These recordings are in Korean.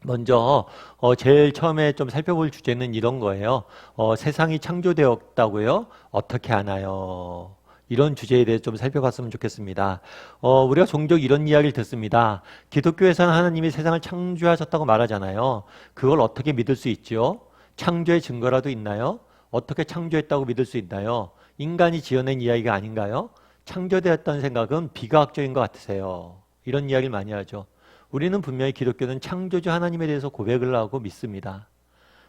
먼저 제일 처음에 좀 살펴볼 주제는 이런 거예요. 세상이 창조되었다고요? 어떻게 하나요? 이런 주제에 대해서 좀 살펴봤으면 좋겠습니다. 우리가 종종 이런 이야기를 듣습니다. 기독교에서는 하나님이 세상을 창조하셨다고 말하잖아요. 그걸 어떻게 믿을 수 있죠? 창조의 증거라도 있나요? 어떻게 창조했다고 믿을 수 있나요? 인간이 지어낸 이야기가 아닌가요? 창조되었다는 생각은 비과학적인 것 같으세요. 이런 이야기를 많이 하죠. 우리는 분명히 기독교는 창조주 하나님에 대해서 고백을 하고 믿습니다.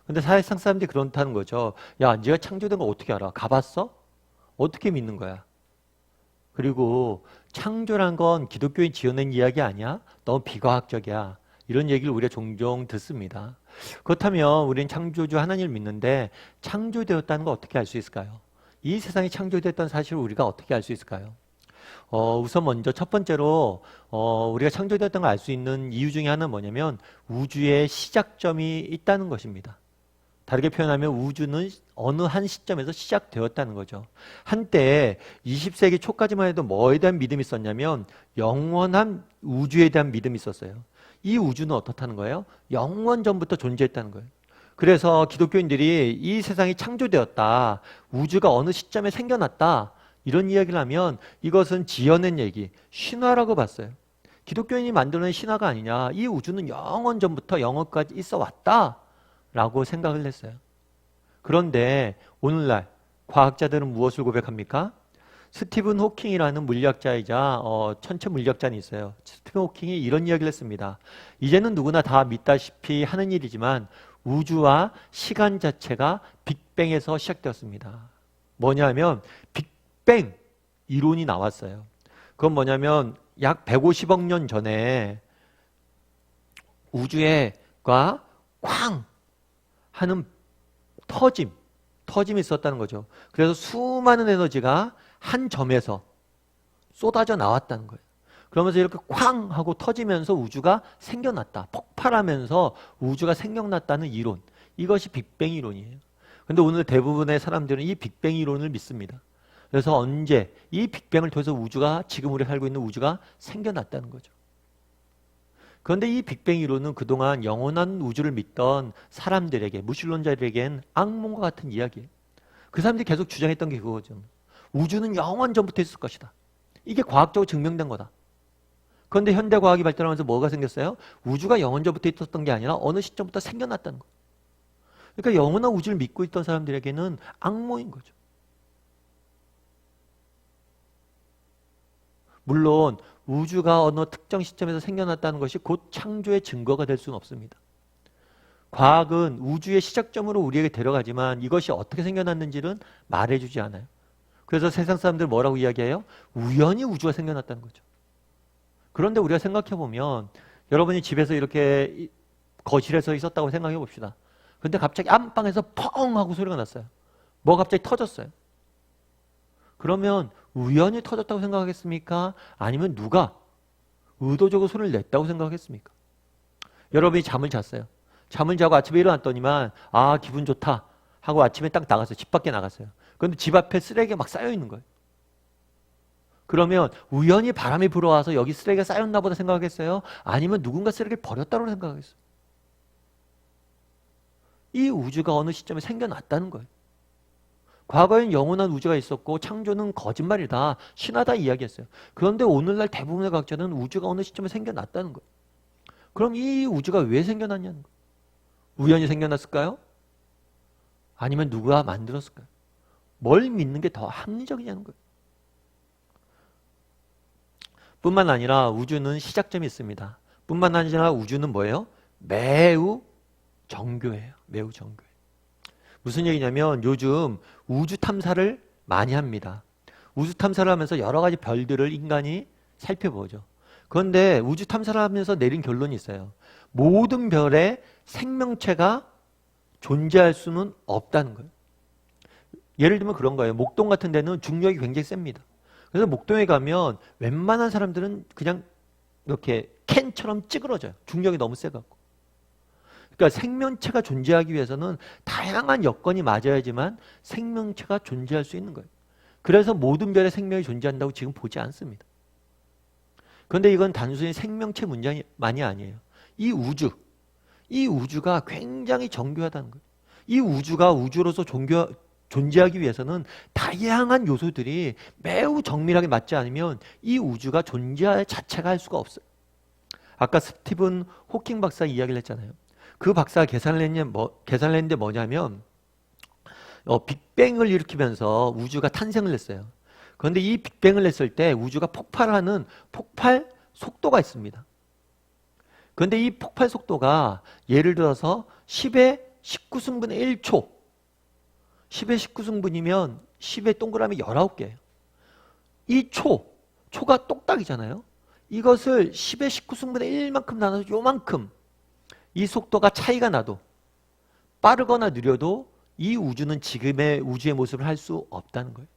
근데 사실상 사람들이 그렇다는 거죠. 야, 네가 창조된 거 어떻게 알아? 가봤어? 어떻게 믿는 거야? 그리고 창조란 건 기독교인 지어낸 이야기 아니야? 너무 비과학적이야. 이런 얘기를 우리가 종종 듣습니다. 그렇다면 우리는 창조주 하나님을 믿는데 창조되었다는 거 어떻게 알 수 있을까요? 이 세상이 창조됐다는 사실을 우리가 어떻게 알 수 있을까요? 우선 먼저 첫 번째로 우리가 창조되었던 걸 알 수 있는 이유 중에 하나는 뭐냐면 우주의 시작점이 있다는 것입니다. 다르게 표현하면 우주는 어느 한 시점에서 시작되었다는 거죠. 한때 20세기 초까지만 해도 뭐에 대한 믿음이 있었냐면 영원한 우주에 대한 믿음이 있었어요. 이 우주는 어떻다는 거예요? 영원 전부터 존재했다는 거예요. 그래서 기독교인들이 이 세상이 창조되었다, 우주가 어느 시점에 생겨났다, 이런 이야기를 하면 이것은 지어낸 얘기, 신화라고 봤어요. 기독교인이 만들어낸 신화가 아니냐, 이 우주는 영원 전부터 영원까지 있어 왔다 라고 생각을 했어요. 그런데 오늘날 과학자들은 무엇을 고백합니까? 스티븐 호킹이라는 물리학자이자 천체 물리학자는 있어요. 스티븐 호킹이 이런 이야기를 했습니다. 이제는 누구나 다 믿다시피 하는 일이지만 우주와 시간 자체가 빅뱅에서 시작되었습니다. 뭐냐면 빅뱅 이론이 나왔어요. 그건 뭐냐면 약 150억 년 전에 우주에가 쾅 하는 터짐이 있었다는 거죠. 그래서 수많은 에너지가 한 점에서 쏟아져 나왔다는 거예요. 그러면서 이렇게 쾅 하고 터지면서 우주가 생겨났다. 폭발하면서 우주가 생겨났다는 이론. 이것이 빅뱅 이론이에요. 근데 오늘 대부분의 사람들은 이 빅뱅 이론을 믿습니다. 그래서 언제 이 빅뱅을 통해서 우주가, 지금 우리가 살고 있는 우주가 생겨났다는 거죠. 그런데 이 빅뱅 이론은 그동안 영원한 우주를 믿던 사람들에게, 무신론자들에겐 악몽과 같은 이야기예요. 그 사람들이 계속 주장했던 게 그거죠. 우주는 영원 전부터 있을 것이다. 이게 과학적으로 증명된 거다. 그런데 현대 과학이 발전하면서 뭐가 생겼어요? 우주가 영원 전부터 있었던 게 아니라 어느 시점부터 생겨났다는 거예요. 그러니까 영원한 우주를 믿고 있던 사람들에게는 악몽인 거죠. 물론 우주가 어느 특정 시점에서 생겨났다는 것이 곧 창조의 증거가 될 수는 없습니다. 과학은 우주의 시작점으로 우리에게 데려가지만 이것이 어떻게 생겨났는지는 말해주지 않아요. 그래서 세상 사람들 뭐라고 이야기해요? 우연히 우주가 생겨났다는 거죠. 그런데 우리가 생각해보면 여러분이 집에서 이렇게 거실에서 있었다고 생각해 봅시다. 근데 갑자기 안방에서 펑 하고 소리가 났어요. 뭐 갑자기 터졌어요. 그러면 우연히 터졌다고 생각하겠습니까? 아니면 누가 의도적으로 소리를 냈다고 생각하겠습니까? 여러분이 잠을 잤어요. 잠을 자고 아침에 일어났더니만 기분 좋다 하고 아침에 딱 나갔어요. 집 밖에 나갔어요. 그런데 집 앞에 쓰레기가 막 쌓여 있는 거예요. 그러면 우연히 바람이 불어와서 여기 쓰레기가 쌓였나 보다 생각하겠어요? 아니면 누군가 쓰레기를 버렸다고 생각하겠어요? 이 우주가 어느 시점에 생겨났다는 거예요. 과거엔 영원한 우주가 있었고 창조는 거짓말이다, 신화다 이야기했어요. 그런데 오늘날 대부분의 과학자는 우주가 어느 시점에 생겨났다는 거예요. 그럼 이 우주가 왜 생겨났냐는 거예요. 우연히 생겨났을까요? 아니면 누가 만들었을까요? 뭘 믿는 게 더 합리적이냐는 거예요. 뿐만 아니라 우주는 시작점이 있습니다. 뿐만 아니라 우주는 뭐예요? 매우 정교해요. 매우 정교해요. 무슨 얘기냐면 요즘 우주 탐사를 많이 합니다. 우주 탐사를 하면서 여러 가지 별들을 인간이 살펴보죠. 그런데 우주 탐사를 하면서 내린 결론이 있어요. 모든 별에 생명체가 존재할 수는 없다는 거예요. 예를 들면 그런 거예요. 목동 같은 데는 중력이 굉장히 셉니다. 그래서 목동에 가면 웬만한 사람들은 그냥 이렇게 캔처럼 찌그러져요. 중력이 너무 세갖고. 그러니까 생명체가 존재하기 위해서는 다양한 여건이 맞아야지만 생명체가 존재할 수 있는 거예요. 그래서 모든 별에 생명이 존재한다고 지금 보지 않습니다. 그런데 이건 단순히 생명체 문제만이 아니에요. 이 우주, 이 우주가 굉장히 정교하다는 거예요. 이 우주가 우주로서 존재하기 위해서는 다양한 요소들이 매우 정밀하게 맞지 않으면 이 우주가 존재 자체가 할 수가 없어요. 아까 스티븐 호킹 박사 이야기를 했잖아요. 그 박사가 계산을 했는데 뭐냐면 빅뱅을 일으키면서 우주가 탄생을 했어요. 그런데 이 빅뱅을 했을 때 우주가 폭발하는 폭발 속도가 있습니다. 그런데 이 폭발 속도가 예를 들어서 10의 19승분의 1초, 10의 19승분이면 10의 동그라미 19개예요. 이 초가 똑딱이잖아요. 이것을 10의 19승분의 1만큼 나눠서 요만큼 이 속도가 차이가 나도 빠르거나 느려도 이 우주는 지금의 우주의 모습을 할 수 없다는 거예요.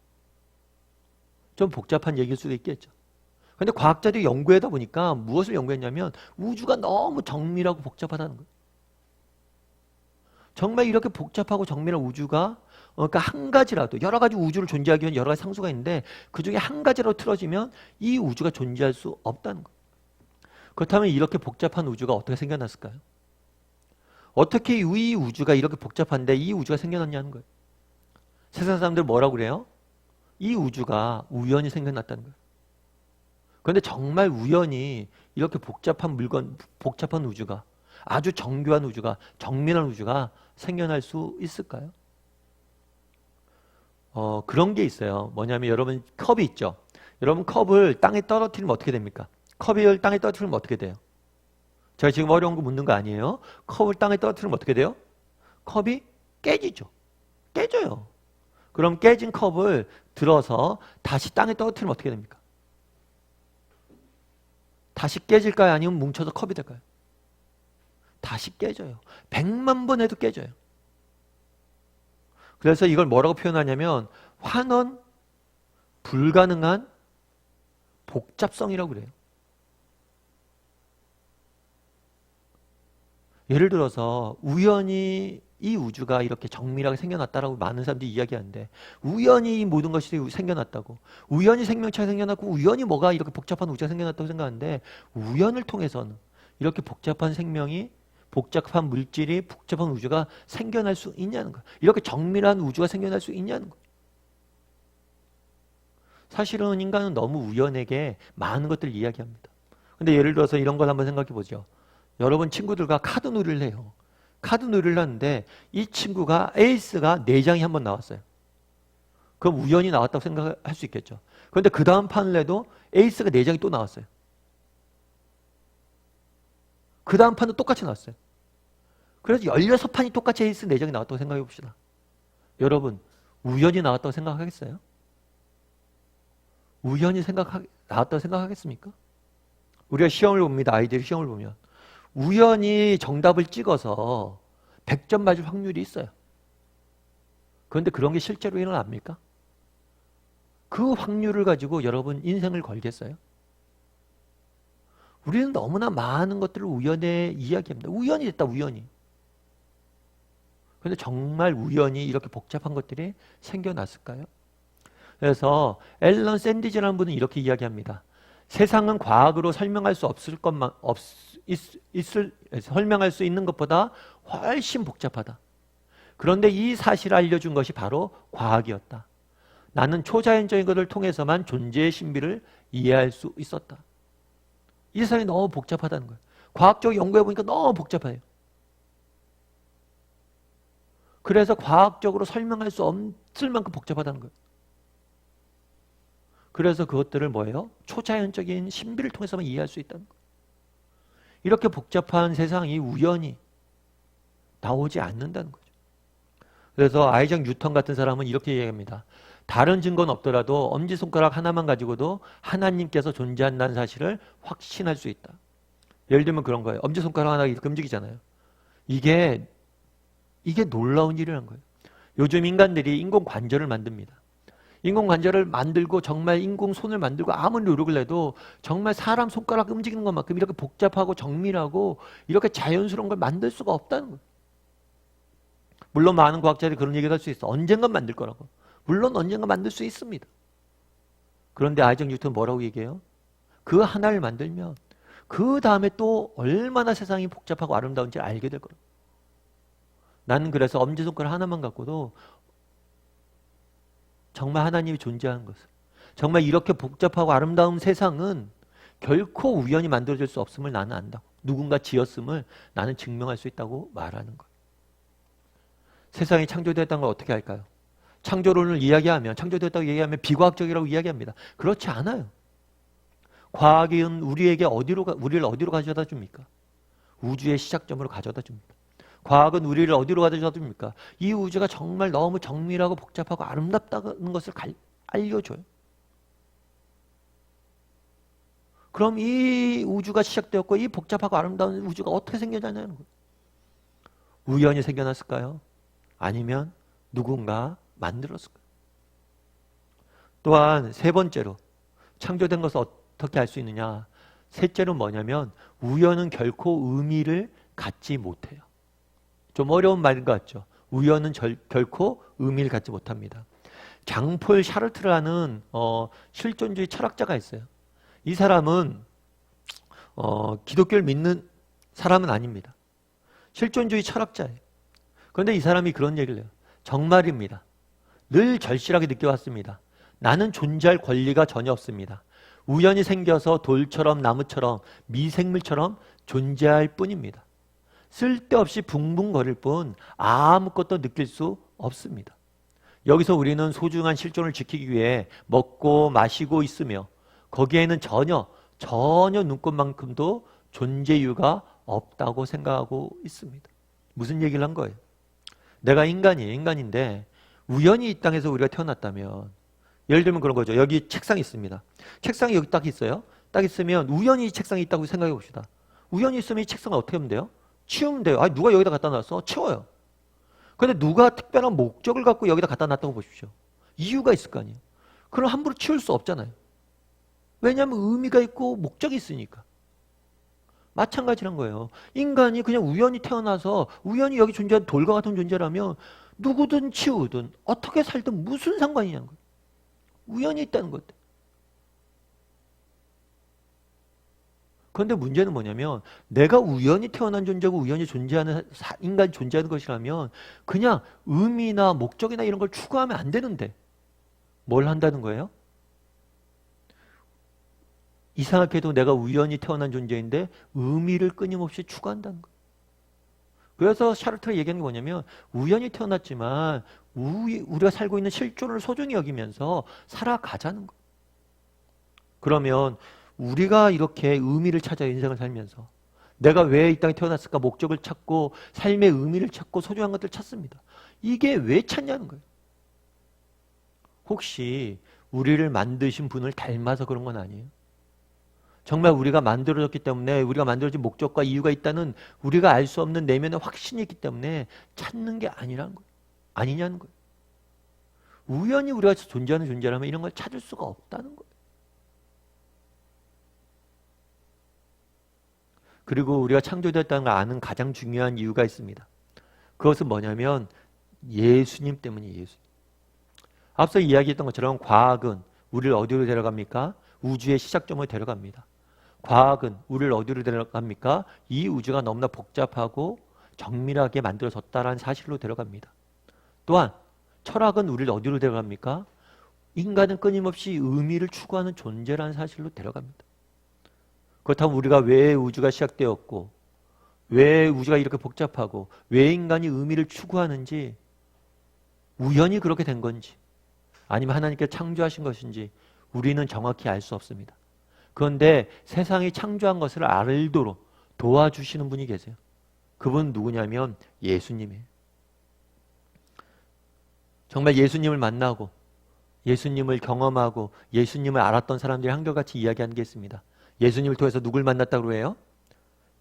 좀 복잡한 얘기일 수도 있겠죠. 그런데 과학자들이 연구하다 보니까 무엇을 연구했냐면 우주가 너무 정밀하고 복잡하다는 거예요. 정말 이렇게 복잡하고 정밀한 우주가 그러니까 한 가지라도 여러 가지 우주를 존재하기 위한 여러 가지 상수가 있는데 그중에 한 가지라도 틀어지면 이 우주가 존재할 수 없다는 거예요. 그렇다면 이렇게 복잡한 우주가 어떻게 생겨났을까요? 어떻게 이 우주가 이렇게 복잡한데 이 우주가 생겨났냐는 거예요. 세상 사람들 뭐라고 그래요? 이 우주가 우연히 생겨났다는 거예요. 그런데 정말 우연히 이렇게 복잡한 우주가 아주 정교한 우주가 정밀한 우주가 생겨날 수 있을까요? 그런 게 있어요. 뭐냐면 여러분 컵이 있죠. 여러분 컵을 땅에 떨어뜨리면 어떻게 됩니까? 컵을 땅에 떨어뜨리면 어떻게 돼요? 제가 지금 어려운 거 묻는 거 아니에요. 컵을 땅에 떨어뜨리면 어떻게 돼요? 컵이 깨지죠. 깨져요. 그럼 깨진 컵을 들어서 다시 땅에 떨어뜨리면 어떻게 됩니까? 다시 깨질까요? 아니면 뭉쳐서 컵이 될까요? 다시 깨져요. 100만 번 해도 깨져요. 그래서 이걸 뭐라고 표현하냐면 환원 불가능한 복잡성이라고 그래요. 예를 들어서 우연히 이 우주가 이렇게 정밀하게 생겨났다라고 많은 사람들이 이야기하는데 우연히 이 모든 것이 생겨났다고 우연히 생명체가 생겨났고 우연히 뭐가 이렇게 복잡한 우주가 생겨났다고 생각하는데 우연을 통해서는 이렇게 복잡한 생명이 복잡한 물질이 복잡한 우주가 생겨날 수 있냐는 거예요. 이렇게 정밀한 우주가 생겨날 수 있냐는 거예요. 사실은 인간은 너무 우연하게 많은 것들을 이야기합니다. 근데 예를 들어서 이런 걸 한번 생각해 보죠. 여러분 친구들과 카드 놀이를 해요. 카드 놀이를 하는데 이 친구가 에이스가 4장이 한번 나왔어요. 그럼 우연히 나왔다고 생각할 수 있겠죠. 그런데 그 다음 판을 해도 에이스가 4장이 또 나왔어요. 그 다음 판도 똑같이 나왔어요. 그래서 16판이 똑같이 에이스 4장이 나왔다고 생각해 봅시다. 여러분 우연히 나왔다고 생각하겠어요? 우연히 나왔다고 생각하겠습니까? 우리가 시험을 봅니다. 아이들이 시험을 보면 우연히 정답을 찍어서 100점 맞을 확률이 있어요. 그런데 그런 게 실제로 일어납니까? 그 확률을 가지고 여러분 인생을 걸겠어요? 우리는 너무나 많은 것들을 우연에 이야기합니다. 우연히 됐다, 우연히. 그런데 정말 우연히 이렇게 복잡한 것들이 생겨났을까요? 그래서 앨런 샌디지라는 분은 이렇게 이야기합니다. 세상은 과학으로 설명할 수 없을 것만 설명할 수 있는 것보다 훨씬 복잡하다. 그런데 이 사실을 알려준 것이 바로 과학이었다. 나는 초자연적인 것을 통해서만 존재의 신비를 이해할 수 있었다. 이 세상이 너무 복잡하다는 거예요. 과학적 연구해 보니까 너무 복잡해요. 그래서 과학적으로 설명할 수 없을 만큼 복잡하다는 거예요. 그래서 그것들을 뭐예요? 초자연적인 신비를 통해서만 이해할 수 있다는 거예요. 이렇게 복잡한 세상이 우연히 나오지 않는다는 거죠. 그래서 아이작 뉴턴 같은 사람은 이렇게 얘기합니다. 다른 증거는 없더라도 엄지손가락 하나만 가지고도 하나님께서 존재한다는 사실을 확신할 수 있다. 예를 들면 그런 거예요. 엄지손가락 하나 이렇게 움직이잖아요. 이게 놀라운 일이라는 거예요. 요즘 인간들이 인공관절을 만듭니다. 인공관절을 만들고 정말 인공손을 만들고 아무리 노력을 해도 정말 사람 손가락 움직이는 것만큼 이렇게 복잡하고 정밀하고 이렇게 자연스러운 걸 만들 수가 없다는 거예요. 물론 많은 과학자들이 그런 얘기를 할 수 있어. 언젠간 만들 거라고. 물론 언젠가 만들 수 있습니다. 그런데 아이작 뉴턴은 뭐라고 얘기해요? 그 하나를 만들면 그 다음에 또 얼마나 세상이 복잡하고 아름다운지 알게 될 거예요. 나는 그래서 엄지손가락 하나만 갖고도 정말 하나님이 존재하는 것을, 정말 이렇게 복잡하고 아름다운 세상은 결코 우연히 만들어질 수 없음을 나는 안다고. 누군가 지었음을 나는 증명할 수 있다고 말하는 거예요. 세상이 창조되었다는 걸 어떻게 할까요? 창조론을 이야기하면, 창조되었다고 얘기하면 비과학적이라고 이야기합니다. 그렇지 않아요. 과학은 우리를 어디로 가져다 줍니까? 우주의 시작점으로 가져다 줍니다. 과학은 우리를 어디로 가져다 줍니까? 이 우주가 정말 너무 정밀하고 복잡하고 아름답다는 것을 알려줘요. 그럼 이 우주가 시작되었고 이 복잡하고 아름다운 우주가 어떻게 생겨나냐는 거예요. 우연히 생겨났을까요? 아니면 누군가 만들었을까요? 또한 세 번째로 창조된 것을 어떻게 알 수 있느냐? 셋째로 뭐냐면 우연은 결코 의미를 갖지 못해요. 좀 어려운 말인 것 같죠? 우연은 결코 의미를 갖지 못합니다. 장폴 샤르트라는 실존주의 철학자가 있어요. 이 사람은 기독교를 믿는 사람은 아닙니다. 실존주의 철학자예요. 그런데 이 사람이 그런 얘기를 해요. 정말입니다. 늘 절실하게 느껴왔습니다. 나는 존재할 권리가 전혀 없습니다. 우연히 생겨서 돌처럼 나무처럼 미생물처럼 존재할 뿐입니다. 쓸데없이 붕붕거릴 뿐 아무것도 느낄 수 없습니다. 여기서 우리는 소중한 실존을 지키기 위해 먹고 마시고 있으며 거기에는 전혀 눈꽃만큼도 존재 이유가 없다고 생각하고 있습니다. 무슨 얘기를 한 거예요? 내가 인간인데 우연히 이 땅에서 우리가 태어났다면, 예를 들면 그런 거죠. 여기 책상이 있습니다. 책상이 여기 딱 있어요. 딱 있으면 우연히 책상이 있다고 생각해 봅시다. 우연히 있으면 이 책상을 어떻게 하면 돼요? 치우면 돼요. 아니, 누가 여기다 갖다 놨어? 치워요. 근데 누가 특별한 목적을 갖고 여기다 갖다 놨다고 보십시오. 이유가 있을 거 아니에요. 그럼 함부로 치울 수 없잖아요. 왜냐하면 의미가 있고 목적이 있으니까. 마찬가지란 거예요. 인간이 그냥 우연히 태어나서 우연히 여기 존재하는 돌과 같은 존재라면 누구든 치우든 어떻게 살든 무슨 상관이냐는 거예요. 우연히 있다는 것. 그런데 문제는 뭐냐면 내가 우연히 태어난 존재고 우연히 존재하는 인간이 존재하는 것이라면 그냥 의미나 목적이나 이런 걸 추구하면 안 되는데 뭘 한다는 거예요? 이상하게도 내가 우연히 태어난 존재인데 의미를 끊임없이 추구한다는 거예요. 그래서 샤르트가 얘기하는 게 뭐냐면 우연히 태어났지만 우리가 살고 있는 실존을 소중히 여기면서 살아가자는 거예요. 그러면 우리가 이렇게 의미를 찾아 인생을 살면서 내가 왜 이 땅에 태어났을까 목적을 찾고 삶의 의미를 찾고 소중한 것들을 찾습니다. 이게 왜 찾냐는 거예요. 혹시 우리를 만드신 분을 닮아서 그런 건 아니에요? 정말 우리가 만들어졌기 때문에 우리가 만들어진 목적과 이유가 있다는 우리가 알 수 없는 내면의 확신이 있기 때문에 찾는 게 아니라는 거예요. 아니냐는 거예요. 우연히 우리가 존재하는 존재라면 이런 걸 찾을 수가 없다는 거예요. 그리고 우리가 창조되었다는 걸 아는 가장 중요한 이유가 있습니다. 그것은 뭐냐면 예수님 때문이에요. 예수님. 앞서 이야기했던 것처럼 과학은 우리를 어디로 데려갑니까? 우주의 시작점으로 데려갑니다. 과학은 우리를 어디로 데려갑니까? 이 우주가 너무나 복잡하고 정밀하게 만들어졌다는 사실로 데려갑니다. 또한 철학은 우리를 어디로 데려갑니까? 인간은 끊임없이 의미를 추구하는 존재라는 사실로 데려갑니다. 그렇다면 우리가 왜 우주가 시작되었고 왜 우주가 이렇게 복잡하고 왜 인간이 의미를 추구하는지, 우연히 그렇게 된 건지 아니면 하나님께서 창조하신 것인지 우리는 정확히 알 수 없습니다. 그런데 세상이 창조한 것을 알도록 도와주시는 분이 계세요. 그분은 누구냐면 예수님이에요. 정말 예수님을 만나고 예수님을 경험하고 예수님을 알았던 사람들이 한결같이 이야기하는 게 있습니다. 예수님을 통해서 누굴 만났다고 해요?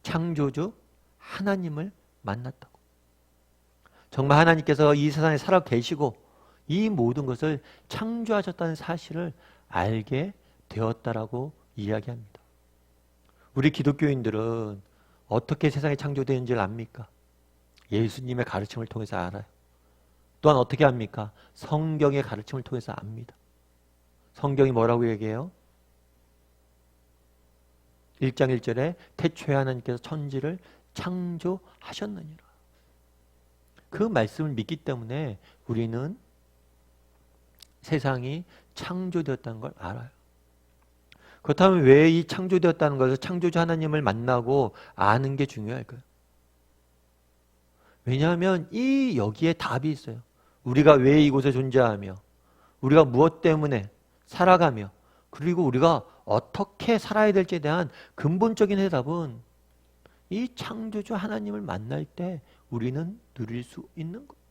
창조주 하나님을 만났다고. 정말 하나님께서 이 세상에 살아 계시고 이 모든 것을 창조하셨다는 사실을 알게 되었다라고 이야기합니다. 우리 기독교인들은 어떻게 세상이 창조되는지를 압니까? 예수님의 가르침을 통해서 알아요. 또한 어떻게 합니까? 성경의 가르침을 통해서 압니다. 성경이 뭐라고 얘기해요? 1장 1절에 태초에 하나님께서 천지를 창조하셨느니라. 그 말씀을 믿기 때문에 우리는 세상이 창조되었다는 걸 알아요. 그렇다면 왜 이 창조되었다는 것을 창조주 하나님을 만나고 아는 게 중요할까요? 왜냐하면 여기에 답이 있어요. 우리가 왜 이곳에 존재하며 우리가 무엇 때문에 살아가며 그리고 우리가 어떻게 살아야 될지에 대한 근본적인 해답은 이 창조주 하나님을 만날 때 우리는 누릴 수 있는 거예요.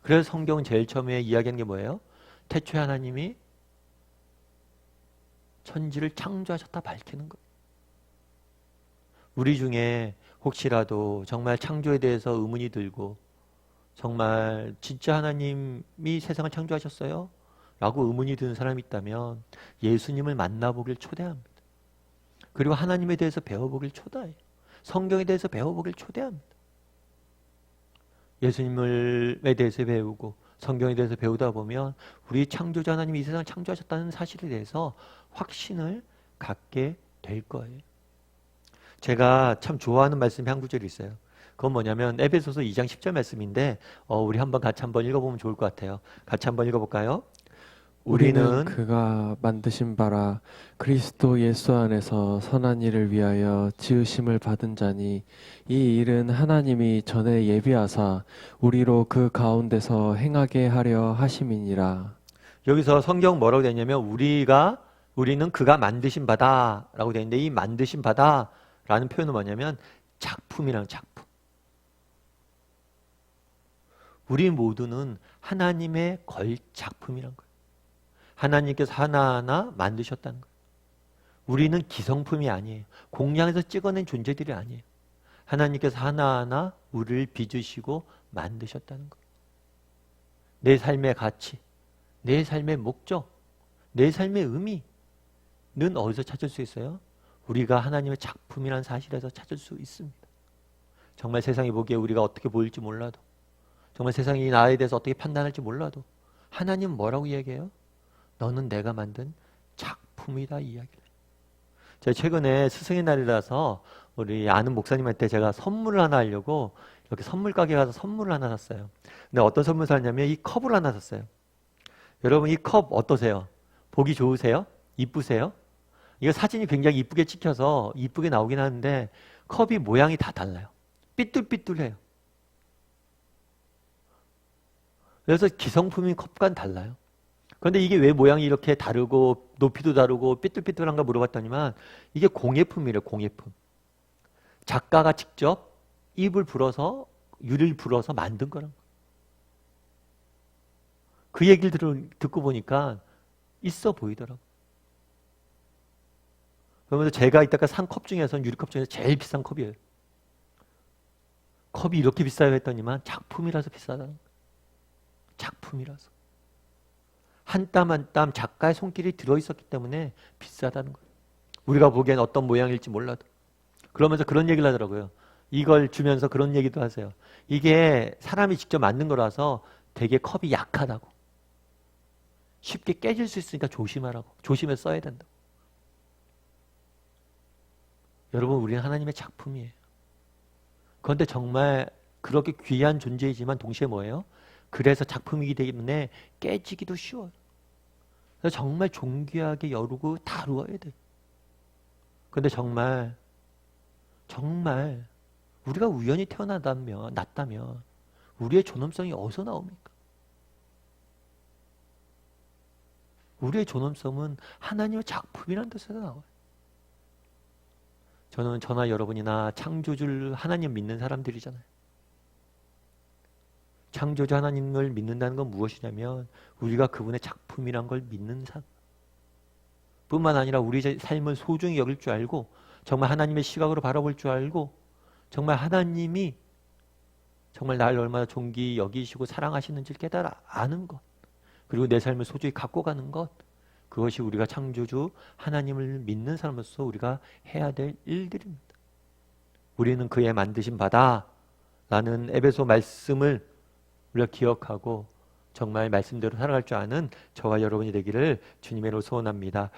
그래서 성경은 제일 처음에 이야기하는 게 뭐예요? 태초에 하나님이 천지를 창조하셨다 밝히는 거예요. 우리 중에 혹시라도 정말 창조에 대해서 의문이 들고 정말 진짜 하나님이 세상을 창조하셨어요? 라고 의문이 드는 사람이 있다면 예수님을 만나보길 초대합니다. 그리고 하나님에 대해서 배워보길 초대해요. 성경에 대해서 배워보길 초대합니다. 예수님에 대해서 배우고 성경에 대해서 배우다 보면 우리 창조자 하나님이 이 세상을 창조하셨다는 사실에 대해서 확신을 갖게 될 거예요. 제가 참 좋아하는 말씀이 한 구절이 있어요. 그건 뭐냐면 에베소서 2장 10절 말씀인데 우리 같이 한번 읽어보면 좋을 것 같아요. 같이 한번 읽어볼까요? 우리는 그가 만드신 바라 그리스도 예수 안에서 선한 일을 위하여 지으심을 받은 자니 이 일은 하나님이 전에 예비하사 우리로 그 가운데서 행하게 하려 하심이니라. 여기서 성경 뭐라고 되어 있냐면 우리는 그가 만드신 바다 라고 되어 있는데 이 만드신 바다 라는 표현은 뭐냐면 작품이라는 작품. 우리 모두는 하나님의 작품이란 거예요. 하나님께서 하나하나 만드셨다는 거예요. 우리는 기성품이 아니에요. 공양에서 찍어낸 존재들이 아니에요. 하나님께서 하나하나 우리를 빚으시고 만드셨다는 거예요. 내 삶의 가치, 내 삶의 목적, 내 삶의 의미는 어디서 찾을 수 있어요? 우리가 하나님의 작품이라는 사실에서 찾을 수 있습니다. 정말 세상이 보기에 우리가 어떻게 보일지 몰라도 정말 세상이 나에 대해서 어떻게 판단할지 몰라도 하나님은 뭐라고 이야기해요? 너는 내가 만든 작품이다 이야기를 해요. 제가 최근에 스승의 날이라서 우리 아는 목사님한테 제가 선물을 하나 하려고 이렇게 선물 가게 가서 선물을 하나 샀어요. 근데 어떤 선물 샀냐면 이 컵을 하나 샀어요. 여러분 이 컵 어떠세요? 보기 좋으세요? 이쁘세요? 이거 사진이 굉장히 이쁘게 찍혀서 이쁘게 나오긴 하는데 컵이 모양이 다 달라요. 삐뚤삐뚤해요. 그래서 기성품인 컵과는 달라요. 그런데 이게 왜 모양이 이렇게 다르고 높이도 다르고 삐뚤삐뚤한가 물어봤더니만 이게 공예품이래요. 공예품. 작가가 직접 입을 불어서 유리를 불어서 만든 거란 거예요. 그 얘기를 듣고 보니까 있어 보이더라고요. 그러면서 제가 이따가 산 컵 중에서는 유리컵 중에서 제일 비싼 컵이에요. 컵이 이렇게 비싸요 했더니만 작품이라서 비싸다는 거예요. 작품이라서. 한 땀 한 땀 작가의 손길이 들어있었기 때문에 비싸다는 거예요. 우리가 보기엔 어떤 모양일지 몰라도. 그러면서 그런 얘기를 하더라고요. 이걸 주면서 그런 얘기도 하세요. 이게 사람이 직접 만든 거라서 되게 컵이 약하다고. 쉽게 깨질 수 있으니까 조심하라고. 조심해서 써야 된다고. 여러분 우리는 하나님의 작품이에요. 그런데 정말 그렇게 귀한 존재이지만 동시에 뭐예요? 그래서 작품이기 때문에 깨지기도 쉬워요. 그래서 정말 존귀하게 여루고 다루어야 돼요. 그런데 정말 우리가 우연히 났다면 우리의 존엄성이 어디서 나옵니까? 우리의 존엄성은 하나님의 작품이라는 뜻에서 나와요. 저나 여러분이나 창조주 하나님 믿는 사람들이잖아요. 창조주 하나님을 믿는다는 건 무엇이냐면 우리가 그분의 작품이란 걸 믿는 사람. 뿐만 아니라 우리의 삶을 소중히 여길 줄 알고 정말 하나님의 시각으로 바라볼 줄 알고 정말 하나님이 정말 나를 얼마나 존귀히 여기시고 사랑하시는지를 깨달아 아는 것. 그리고 내 삶을 소중히 갖고 가는 것. 그것이 우리가 창조주 하나님을 믿는 사람으로서 우리가 해야 될 일들입니다. 우리는 그의 만드신 바다라는 에베소 말씀을 우리가 기억하고 정말 말씀대로 살아갈 줄 아는 저와 여러분이 되기를 주님의 이름으로 소원합니다.